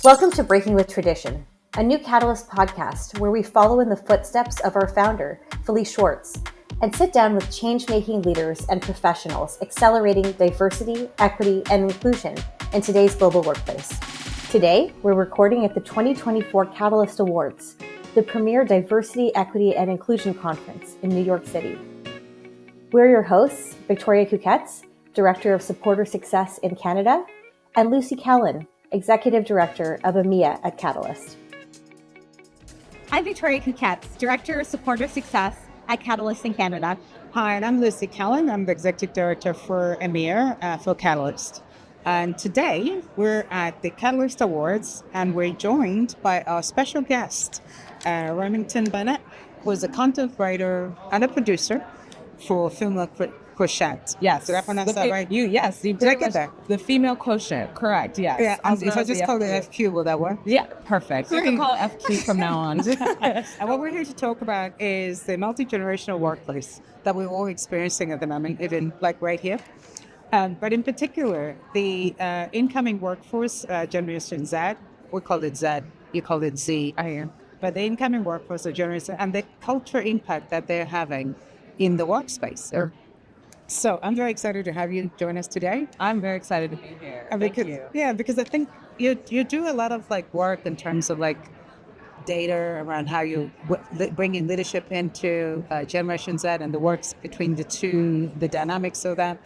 Welcome to Breaking with Tradition, a new Catalyst podcast where we follow in the footsteps of our founder, Felice Schwartz, and sit down with change-making leaders and professionals accelerating diversity, equity, and inclusion in today's global workplace. Today, we're recording at the 2024 Catalyst Awards, the premier diversity, equity, and inclusion conference in New York City. We're your hosts, Victoria Kuketz, Director of Supporter Success in Canada, and Lucy Kallin, Executive Director of EMEA at Catalyst. I'm Victoria Kuketz, Director of Supporter Success at Catalyst in Canada. Hi, and I'm Lucy Kallin. I'm the Executive Director for EMEA for Catalyst. And today we're at the Catalyst Awards and we're joined by our special guest, Remington Bennett, who is a content writer and a producer for Female Quotient. Yes. Did I pronounce that right? You Did I get that? The Female Quotient, correct, yes. Yeah, if I just call it FQ, will that work? Yeah, perfect. You can call it FQ from now on. And what we're here to talk about is the multigenerational workplace that we're all experiencing at the moment, even like right here. But in particular, the incoming workforce, Generation Z, we call it Z, you call it Z. I hear. But the incoming workforce of Generation and the cultural impact that they're having in the workspace. Sure. So I'm very excited to have you join us today. I'm very excited to be here. Thank you. Yeah, because I think you do a lot of like work in terms of like data around how you bring in leadership into Generation Z and the works between the two, the dynamics of that.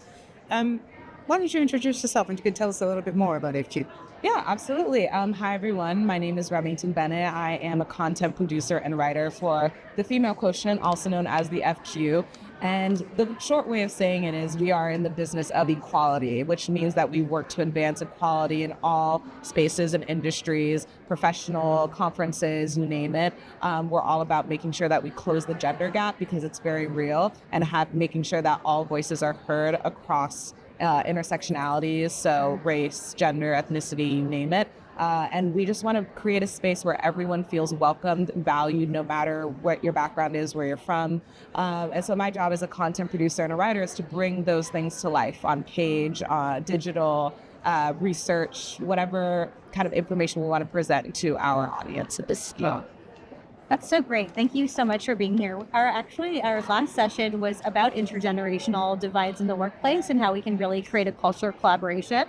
Why don't you introduce yourself and you can tell us a little bit more about FQ? Yeah, absolutely. Hi, everyone. My name is Remington Bennett. I am a content producer and writer for the Female Quotient, also known as the FQ. And the short way of saying it is we are in the business of equality, which means that we work to advance equality in all spaces and industries, professional conferences, you name it. We're all about making sure that we close the gender gap because it's very real, and making sure that all voices are heard across intersectionalities, so race, gender, ethnicity, you name it. And we just want to create a space where everyone feels welcomed, valued, no matter what your background is, where you're from. And so my job as a content producer and a writer is to bring those things to life on page, digital, research, whatever kind of information we want to present to our audience at this time. That's so great. Thank you so much for being here. Our last session was about intergenerational divides in the workplace and how we can really create a culture of collaboration.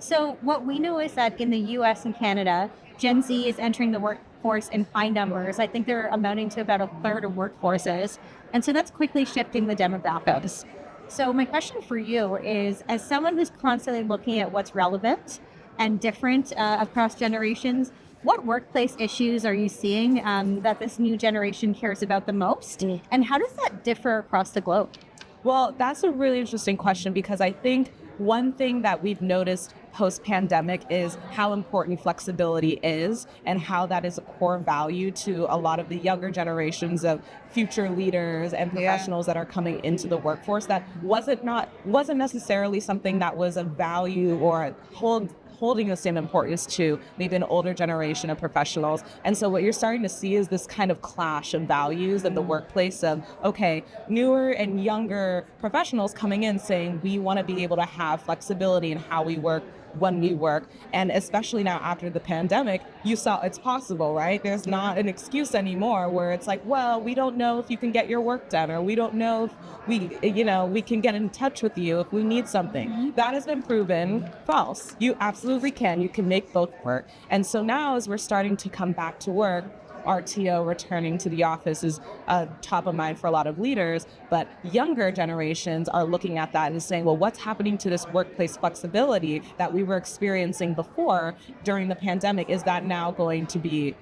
So what we know is that in the US and Canada, Gen Z is entering the workforce in high numbers. I think they're amounting to about a third of workforces. And so that's quickly shifting the demographics. So my question for you is, as someone who's constantly looking at what's relevant and different across generations, what workplace issues are you seeing that this new generation cares about the most? And how does that differ across the globe? Well, that's a really interesting question because I think one thing that we've noticed post-pandemic is how important flexibility is and how that is a core value to a lot of the younger generations of future leaders and professionals that are coming into the workforce. That wasn't necessarily something that was a value or holding the same importance to maybe an older generation of professionals. And so what you're starting to see is this kind of clash of values in the workplace of, okay, newer and younger professionals coming in saying, we want to be able to have flexibility in how we work, when we work. And especially now after the pandemic, you saw it's possible, right? There's not an excuse anymore where it's like, well, we don't know if you can get your work done, or we don't know if we can get in touch with you if we need something. Mm-hmm. That has been proven false. You absolutely can. You can make both work. And so now as we're starting to come back to work, RTO, returning to the office, is top of mind for a lot of leaders, but younger generations are looking at that and saying, well, what's happening to this workplace flexibility that we were experiencing before during the pandemic? Is that now going to be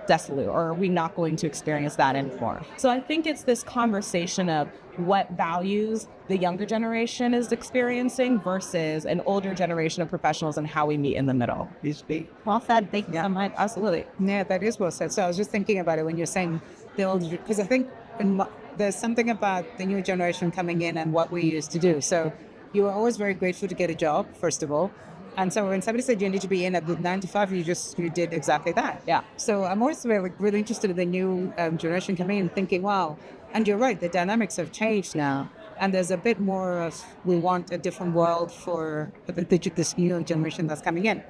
desolate, or are we not going to experience that anymore? So I think it's this conversation of what values the younger generation is experiencing versus an older generation of professionals and how we meet in the middle. Well said. Thank you so much. Absolutely. Yeah, that is well said. So I was just thinking about it when you're saying the older, because I think there's something about the new generation coming in and what we used to do. So you were always very grateful to get a job, first of all. And so when somebody said you need to be in at 9 to 5, you did exactly that. Yeah. So I'm always really interested in the new generation coming in thinking, wow, and you're right, the dynamics have changed now. And there's a bit more of, we want a different world for this new generation that's coming in.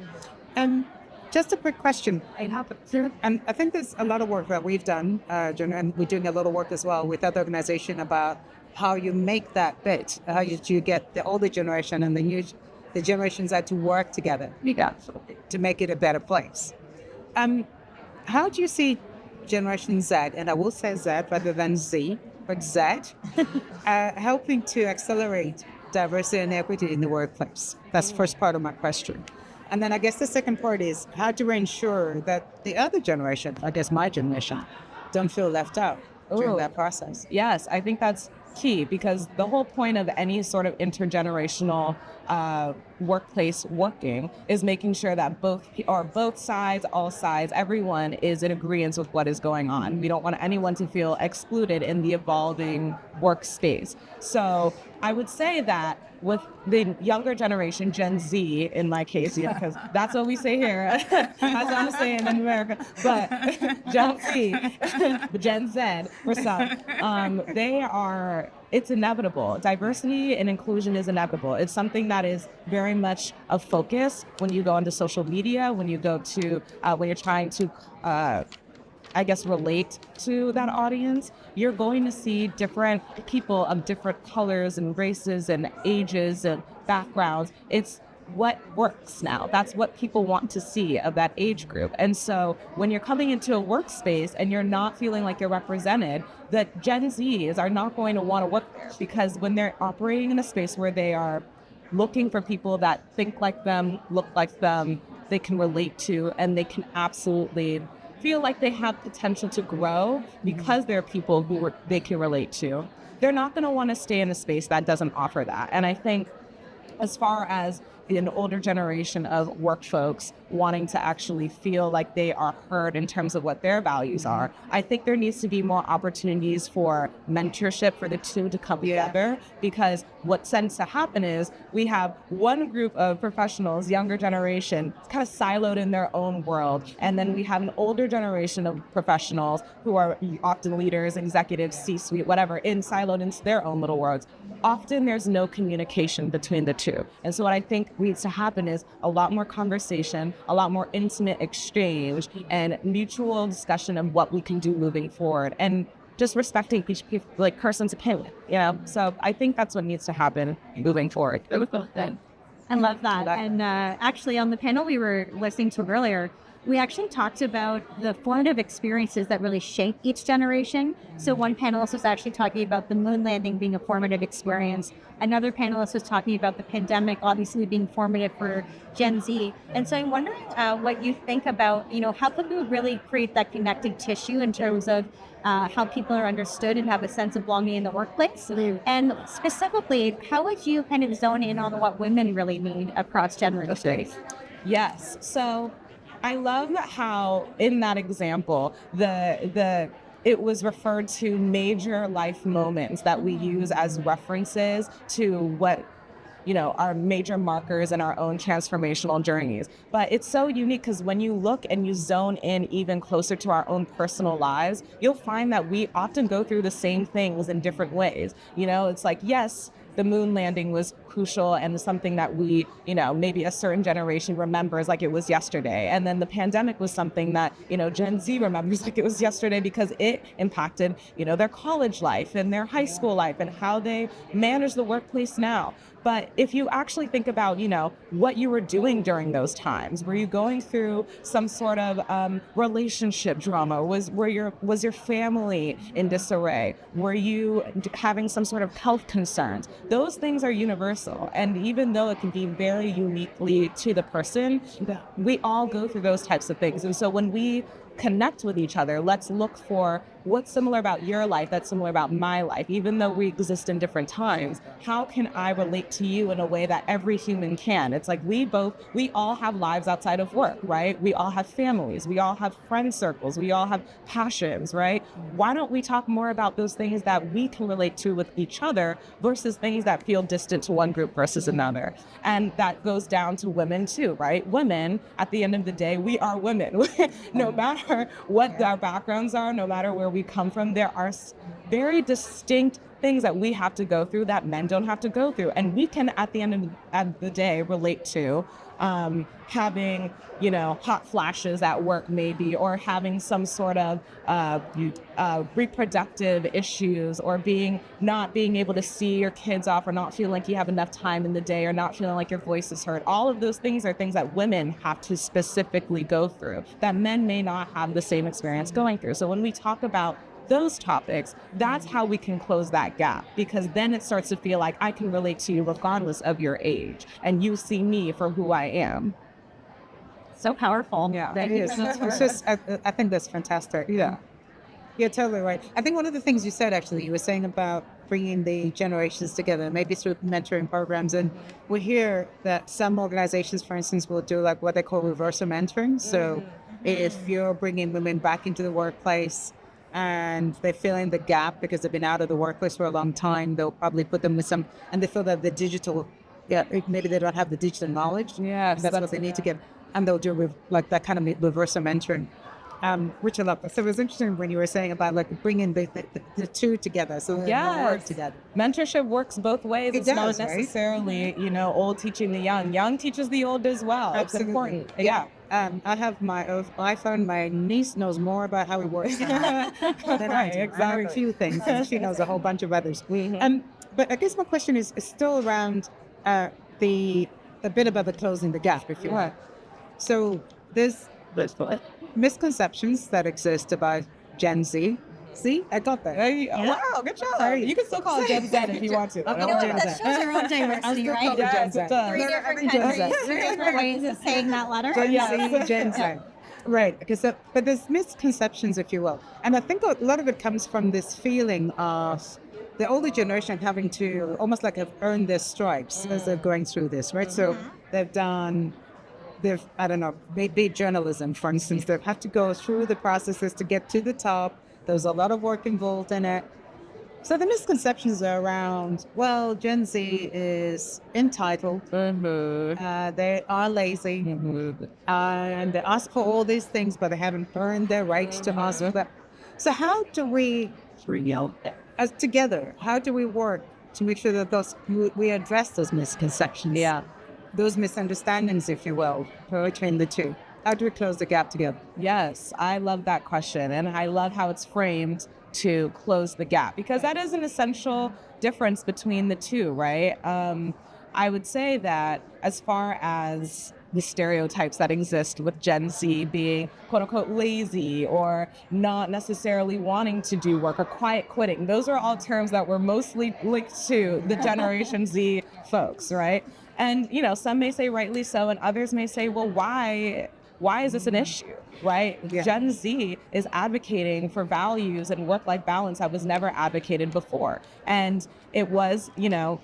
Just a quick question. And I think there's a lot of work that we've done, and we're doing a lot of work as well with other organizations about how you make that bit, how you get the older generation and the generations that to work together to make it a better place. How do you see Generation Z, and I will say Z rather than Z, but Z, helping to accelerate diversity and equity in the workplace? That's the first part of my question. And then I guess the second part is how to ensure that the other generation, I guess my generation, don't feel left out during that process. Yes, I think that's key, because the whole point of any sort of intergenerational workplace working is making sure that both sides, all sides, everyone is in agreement with what is going on. We don't want anyone to feel excluded in the evolving workspace. So I would say that with the younger generation, Gen Z in my case, because that's what we say here, that's what I'm saying in America, but Gen Z, Gen Z for some, it's inevitable. Diversity and inclusion is inevitable. It's something that is very much a focus when you go into social media, when you go to, when you're trying to, relate to that audience. You're going to see different people of different colors and races and ages and backgrounds. It's what works now. That's what people want to see of that age group. And so when you're coming into a workspace and you're not feeling like you're represented, that Gen Zs are not going to want to work there, because when they're operating in a space where they are looking for people that think like them, look like them, they can relate to, and they can absolutely feel like they have potential to grow because they're people who they can relate to, they're not going to want to stay in a space that doesn't offer that. And I think as far as an older generation of work folks wanting to actually feel like they are heard in terms of what their values are, I think there needs to be more opportunities for mentorship for the two to come together, because what tends to happen is we have one group of professionals, younger generation, kind of siloed in their own world, and then we have an older generation of professionals who are often leaders, executives, C-suite, whatever, siloed into their own little worlds. Often there's no communication between the two. And so what I think needs to happen is a lot more conversation, a lot more intimate exchange, and mutual discussion of what we can do moving forward, and just respecting each person's opinion, So I think that's what needs to happen moving forward. I love that. And actually on the panel we were listening to earlier, we actually talked about the formative experiences that really shape each generation. So one panelist was actually talking about the moon landing being a formative experience. Another panelist was talking about the pandemic obviously being formative for Gen Z. And so I'm wondering what you think about, how can we really create that connective tissue in terms of how people are understood and have a sense of belonging in the workplace? And specifically, how would you kind of zone in on what women really need across generations? Yes. So I love how in that example, it was referred to major life moments that we use as references to what, our major markers in our own transformational journeys. But it's so unique because when you look and you zone in even closer to our own personal lives, you'll find that we often go through the same things in different ways. It's like, yes, the moon landing was crucial and something that we, maybe a certain generation remembers like it was yesterday. And then the pandemic was something that, Gen Z remembers like it was yesterday because it impacted, their college life and their high school life and how they manage the workplace now. But if you actually think about, what you were doing during those times, were you going through some sort of relationship drama? Was your family in disarray? Were you having some sort of health concerns? Those things are universal. And even though it can be very uniquely to the person, we all go through those types of things. And so when we connect with each other, let's look for what's similar about your life that's similar about my life. Even though we exist in different times, how can I relate to you in a way that every human can? It's like we all have lives outside of work, right? We all have families, we all have friend circles, we all have passions, right? Why don't we talk more about those things that we can relate to with each other versus things that feel distant to one group versus another? And that goes down to women too, right? Women, at the end of the day, we are women. No matter what our backgrounds are, no matter where we come from, there are very distinct things that we have to go through that men don't have to go through. And we can, at the end of the day, relate to having, hot flashes at work maybe, or having some sort of reproductive issues, or not being able to see your kids off, or not feeling like you have enough time in the day, or not feeling like your voice is heard. All of those things are things that women have to specifically go through that men may not have the same experience going through. So when we talk about those topics, that's how we can close that gap, because then it starts to feel like I can relate to you regardless of your age, and you see me for who I am. So powerful. Yeah, that is. It's just, I think that's fantastic. Yeah. You're totally right. I think one of the things you said, actually, you were saying about bringing the generations together, maybe through mentoring programs. And we hear that some organizations, for instance, will do like what they call reversal mentoring. So if you're bringing women back into the workplace and they're filling the gap because they've been out of the workplace for a long time, they'll probably put them with some, and they feel that the digital, maybe they don't have the digital knowledge. Yeah, that's what they need to get. And they'll do like that kind of reverse mentoring, which I love. So it was interesting when you were saying about like bringing the two together, so they work together. Mentorship works both ways. It's does, not necessarily, old teaching the young. Young teaches the old as well. Absolutely. It's important. Yeah. I have my iPhone. My niece knows more about how it works than I do. Exactly. I know a few things, and she knows a whole bunch of others. But I guess my question is still around a bit about the closing the gap, if you will. So there's misconceptions that exist about Gen Z. See, I got that. Wow, good job. Sorry. You can still call it Gen Z if you want to. That shows your own diversity, right? Yes, it does. Three different countries, three different ways of saying that letter. Gen Z. Right. But there's misconceptions, if you will. And I think a lot of it comes from this feeling of the older generation having to almost like have earned their stripes as they're going through this, right? So I don't know, maybe journalism, for instance, they've had to go through the processes to get to the top. There's a lot of work involved in it. So the misconceptions are around, well, Gen Z is entitled, they are lazy, and they ask for all these things, but they haven't earned their rights to ask for that. So how do we, as together, how do we work to make sure that we address those misconceptions? Yeah. Those misunderstandings, if you will, between the two. How do we close the gap together? Yes, I love that question. And I love how it's framed to close the gap, because that is an essential difference between the two, right? I would say that as far as the stereotypes that exist with Gen Z being quote unquote lazy, or not necessarily wanting to do work, or quiet quitting, those are all terms that were mostly linked to the Generation Z folks, right? And, some may say rightly so, and others may say, well, why is this an issue, right? Yeah. Gen Z is advocating for values and work-life balance that was never advocated before. And it was,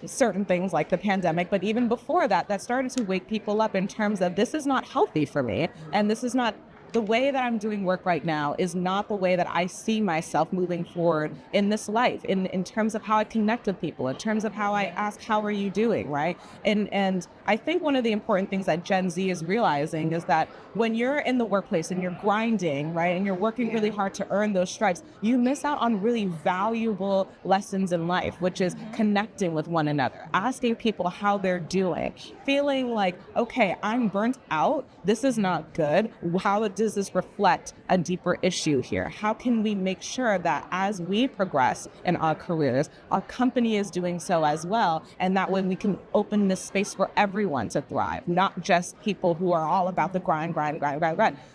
certain things like the pandemic, but even before that started to wake people up in terms of, this is not healthy for me, and this is not, the way that I'm doing work right now is not the way that I see myself moving forward in this life, in terms of how I connect with people, in terms of how I ask, how are you doing, right? And I think one of the important things that Gen Z is realizing is that when you're in the workplace and you're grinding, right, and you're working really hard to earn those stripes, you miss out on really valuable lessons in life, which is connecting with one another, asking people how they're doing, feeling like, okay, I'm burnt out, this is not good, how does this reflect a deeper issue here? How can we make sure that as we progress in our careers, our company is doing so as well, and that way we can open this space for everyone to thrive, not just people who are all about the grind.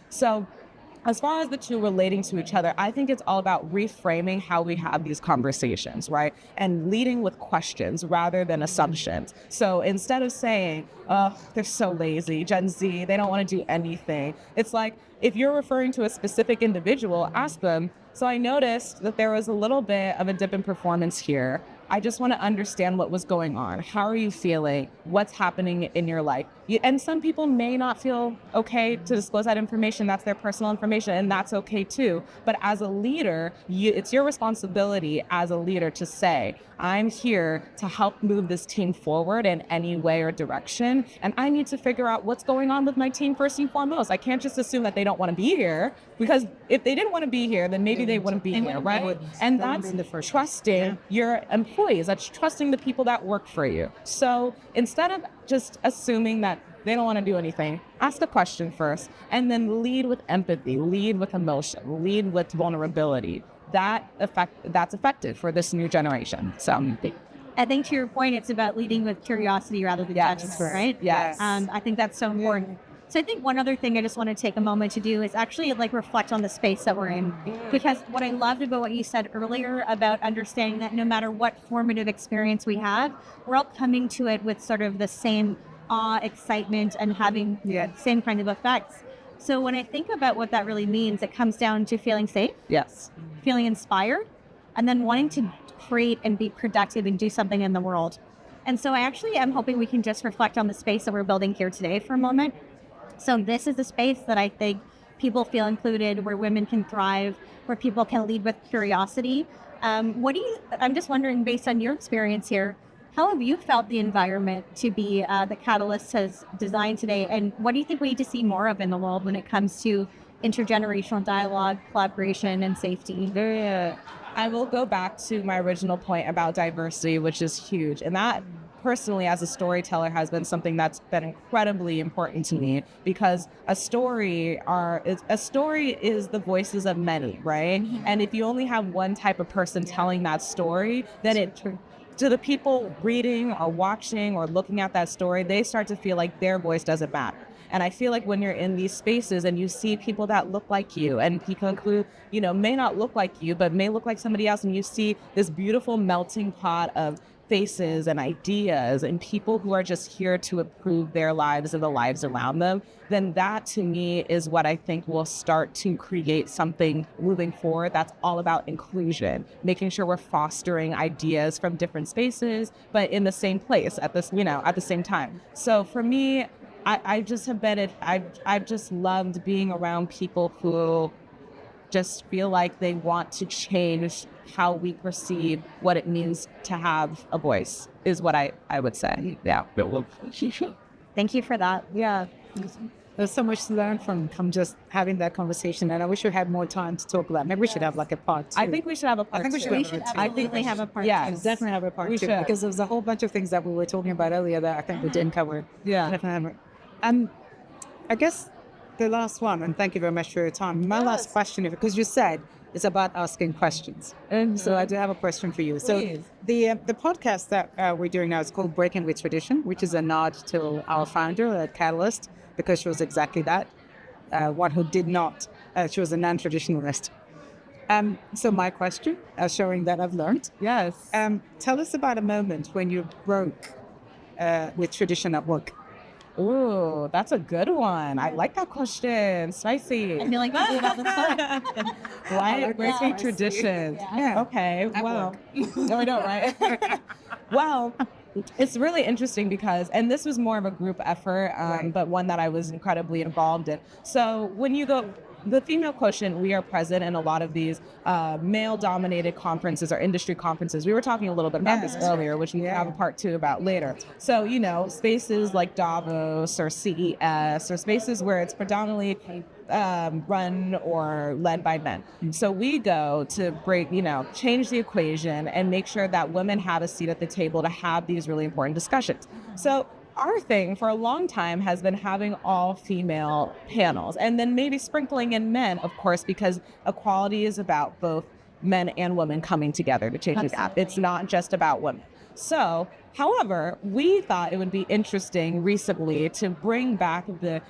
So as far as the two relating to each other, I think it's all about reframing how we have these conversations, right? And leading with questions rather than assumptions. So instead of saying, oh, they're so lazy, Gen Z, they don't want to do anything. It's like, if you're referring to a specific individual, ask them, so I noticed that there was a little bit of a dip in performance here. I just want to understand what was going on. How are you feeling? What's happening in your life? And some people may not feel okay to disclose that information. That's their personal information, and that's okay too. But as a leader, it's your responsibility as a leader to say, I'm here to help move this team forward in any way or direction, and I need to figure out what's going on with my team first and foremost. I can't just assume that they don't want to be here, because if they didn't want to be here, then maybe they wouldn't be here, right? And that's trusting your employees. That's trusting the people that work for you. So instead of just assuming that they don't want to do anything, ask a question first, and then lead with empathy, lead with emotion, lead with vulnerability. That's effective for this new generation. So I think to your point, it's about leading with curiosity rather than judgment, right? Yes. I think that's so important. So I think one other thing I just want to take a moment to do is actually reflect on the space that we're in. Because what I loved about what you said earlier about understanding that no matter what formative experience we have, we're all coming to it with sort of the same awe, excitement, and having the same kind of effects. So when I think about what that really means, it comes down to feeling safe, yes, feeling inspired, and then wanting to create and be productive and do something in the world. And so I actually am hoping we can just reflect on the space that we're building here today for a moment. So this is a space that I think people feel included, where women can thrive, where people can lead with curiosity. I'm just wondering, based on your experience here, how have you felt the environment to be the Catalyst has designed today? And what do you think we need to see more of in the world when it comes to intergenerational dialogue, collaboration, and safety? I will go back to my original point about diversity, which is huge. And that, personally, as a storyteller, has been something that's been incredibly important to me, because a story is the voices of many, right? Mm-hmm. And if you only have one type of person telling that story, then to the people reading or watching or looking at that story, they start to feel like their voice doesn't matter. And I feel like when you're in these spaces and you see people that look like you, and people include, may not look like you, but may look like somebody else, and you see this beautiful melting pot of faces and ideas and people who are just here to improve their lives and the lives around them, then that to me is what I think will start to create something moving forward that's all about inclusion, making sure we're fostering ideas from different spaces, but in the same place at the same time. So for me, I just have been I've just loved being around people who just feel like they want to change how we perceive what it means to have a voice, is what I would say. Yeah. Thank you for that. Yeah. There's so much to learn from just having that conversation, and I wish we had more time to talk about. Maybe we should have a part two. I think we should have a part two. I think we have a part two. Yes, definitely have a part two. Because there's a whole bunch of things that we were talking about earlier that I think we didn't cover. Yeah. Definitely. I guess the last one, and thank you very much for your time. My last question, because you said it's about asking questions. And so I do have a question for you. Please. So the podcast that we're doing now is called Breaking with Tradition, which is a nod to our founder at Catalyst, because she was exactly that, one who did not, she was a non-traditionalist. So my question, showing that I've learned. Yes. Tell us about a moment when you broke with tradition at work. Ooh, that's a good one. I like that question. Spicy. I feel like we do it all the time. Right? Breaking traditions. Yeah. Okay. Well, no, we don't, right? Well, it's really interesting because, and this was more of a group effort, but one that I was incredibly involved in. So when you go, the Female Quotient, we are present in a lot of these male-dominated conferences or industry conferences. We were talking a little bit about this earlier, which we have a part two about later. So, spaces like Davos or CES, or spaces where it's predominantly run or led by men. So we go to break, change the equation and make sure that women have a seat at the table to have these really important discussions. So our thing for a long time has been having all female panels, and then maybe sprinkling in men, of course, because equality is about both men and women coming together to change the gap. It's not just about women. So, however, we thought it would be interesting recently to bring back the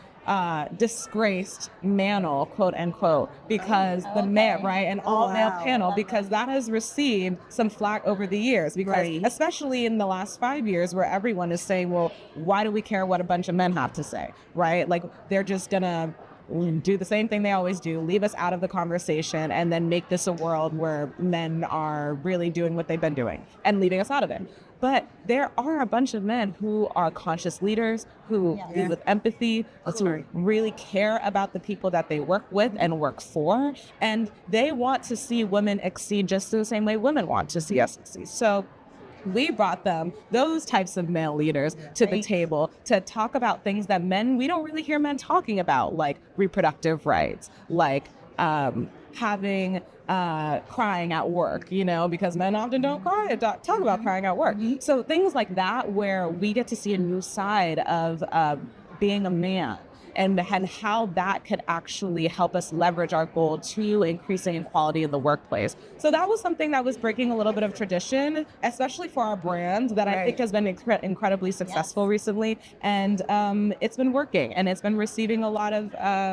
disgraced mantle, quote unquote, because the male, right, an all male panel, because that has received some flack over the years, because especially in the last 5 years, where everyone is saying, well, why do we care what a bunch of men have to say, right? Like they're just gonna do the same thing they always do, leave us out of the conversation, and then make this a world where men are really doing what they've been doing and leaving us out of it. But there are a bunch of men who are conscious leaders, who lead with empathy, who really care about the people that they work with and work for. And they want to see women exceed just the same way women want to see us succeed. So we brought them, those types of male leaders, to the table to talk about things that we don't really hear men talking about, like reproductive rights, like having crying at work, because men often don't talk about crying at work. So things like that, where we get to see a new side of being a man, and how that could actually help us leverage our goal to increasing equality in the workplace. So that was something that was breaking a little bit of tradition, especially for our brand, that I think has been incredibly successful recently. And it's been working, and it's been receiving a lot of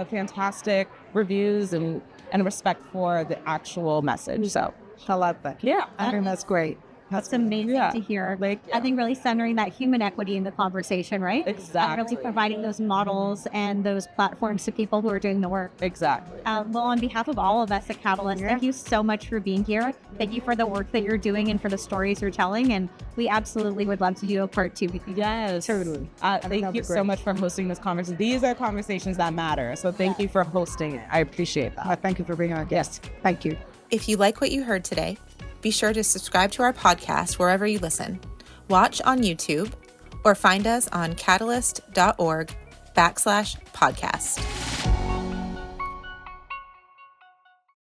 fantastic reviews and respect for the actual message. So I love that. Yeah, I think that's great. That's amazing to hear. I think really centering that human equity in the conversation, right? Exactly. Really providing those models and those platforms to people who are doing the work. Exactly. Well, on behalf of all of us at Catalyst, thank you so much for being here. Thank you for the work that you're doing and for the stories you're telling. And we absolutely would love to do a part 2 with you. Yes. Totally. Thank you so much for hosting this conversation. These are conversations that matter. So thank you for hosting it. I appreciate that. Thank you for being our guest. Thank you. If you like what you heard today, be sure to subscribe to our podcast wherever you listen. Watch on YouTube or find us on catalyst.org/podcast.